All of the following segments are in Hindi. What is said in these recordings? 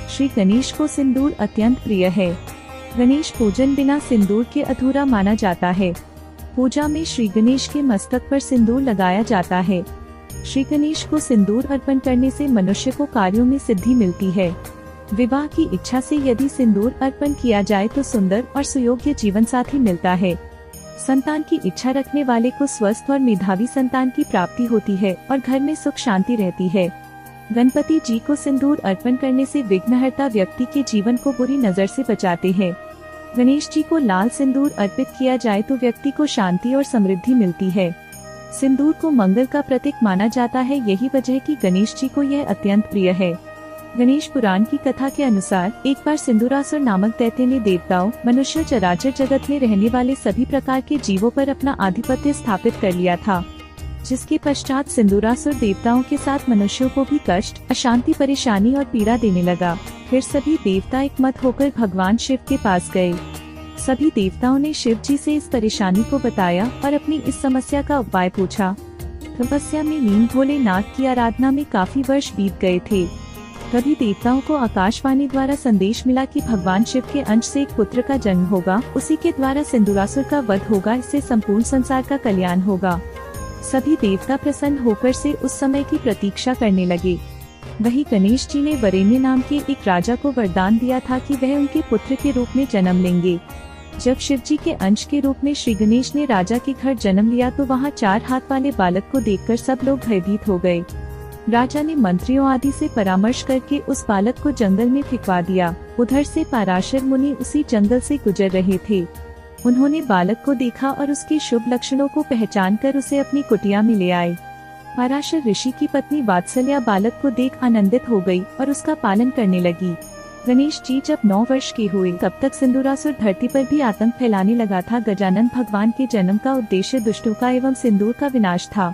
श्री गणेश को सिंदूर अत्यंत प्रिय है। गणेश पूजन बिना सिंदूर के अधूरा माना जाता है। पूजा में श्री गणेश के मस्तक पर सिंदूर लगाया जाता है। श्री गणेश को सिंदूर अर्पण करने से मनुष्य को कार्यों में सिद्धि मिलती है। विवाह की इच्छा से यदि सिंदूर अर्पण किया जाए तो सुंदर और सुयोग्य जीवन साथी मिलता है। संतान की इच्छा रखने वाले को स्वस्थ और मेधावी संतान की प्राप्ति होती है और घर में सुख शांति रहती है। गणपति जी को सिंदूर अर्पण करने से विघ्नहर्ता व्यक्ति के जीवन को बुरी नजर से बचाते हैं। गणेश जी को लाल सिंदूर अर्पित किया जाए तो व्यक्ति को शांति और समृद्धि मिलती है। सिंदूर को मंगल का प्रतीक माना जाता है, यही वजह है कि गणेश जी को यह अत्यंत प्रिय है। गणेश पुराण की कथा के अनुसार एक बार सिंदूरासुर नामक दैत्य ने देवताओं, मनुष्य, चराचर जगत में रहने वाले सभी प्रकार के जीवों पर अपना आधिपत्य स्थापित कर लिया था, जिसके पश्चात सिंदूरासुर देवताओं के साथ मनुष्यों को भी कष्ट, अशांति, परेशानी और पीड़ा देने लगा। फिर सभी देवता एकमत होकर भगवान शिव के पास गए। सभी देवताओं ने शिव जी से इस परेशानी को बताया और अपनी इस समस्या का उपाय पूछा। तपस्या में लीन भोलेनाथ की आराधना में काफी वर्ष बीत गए थे। तभी देवताओं को आकाशवाणी द्वारा संदेश मिला कि भगवान शिव के अंश से एक पुत्र का जन्म होगा, उसी के द्वारा सिंदूरासुर का वध होगा, इससे संपूर्ण संसार का कल्याण होगा। सभी देवता प्रसन्न होकर से उस समय की प्रतीक्षा करने लगे। वही गणेश जी ने वरेण्य नाम के एक राजा को वरदान दिया था कि वह उनके पुत्र के रूप में जन्म लेंगे। जब शिव जी के अंश के रूप में श्री गणेश ने राजा के घर जन्म लिया तो वहाँ 4 हाथ वाले बालक को देखकर सब लोग भयभीत हो गए। राजा ने मंत्रियों आदि से परामर्श करके उस बालक को जंगल में फेंकवा दिया। उधर से पराशर मुनि उसी जंगल से गुजर रहे थे। उन्होंने बालक को देखा और उसके शुभ लक्षणों को पहचानकर उसे अपनी कुटिया में ले आए। पराशर ऋषि की पत्नी वात्सल्या बालक को देख आनंदित हो गई और उसका पालन करने लगी। गणेश जी जब 9 वर्ष के हुए तब तक सिंदूरासुर धरती पर भी आतंक फैलाने लगा था। गजानन भगवान के जन्म का उद्देश्य दुष्टों का एवं सिंदूर का विनाश था।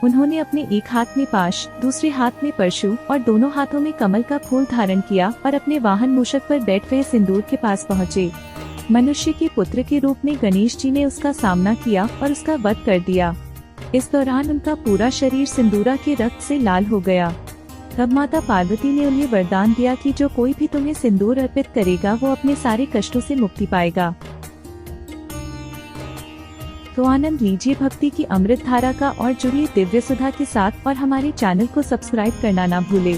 उन्होंने अपने एक हाथ में पाश, दूसरे हाथ में परशु और दोनों हाथों में कमल का फूल धारण किया और अपने वाहन मूषक पर बैठ वह सिंदूर के पास पहुँचे। मनुष्य के पुत्र के रूप में गणेश जी ने उसका सामना किया और उसका वध कर दिया। इस दौरान उनका पूरा शरीर सिंदूरा के रक्त से लाल हो गया। तब माता पार्वती ने उन्हें वरदान दिया कि जो कोई भी तुम्हें सिंदूर अर्पित करेगा वो अपने सारे कष्टों से मुक्ति पाएगा। तो आनंद लीजिए भक्ति की अमृत धारा का और जुड़िए दिव्य सुधा के साथ और हमारे चैनल को सब्सक्राइब करना ना भूले।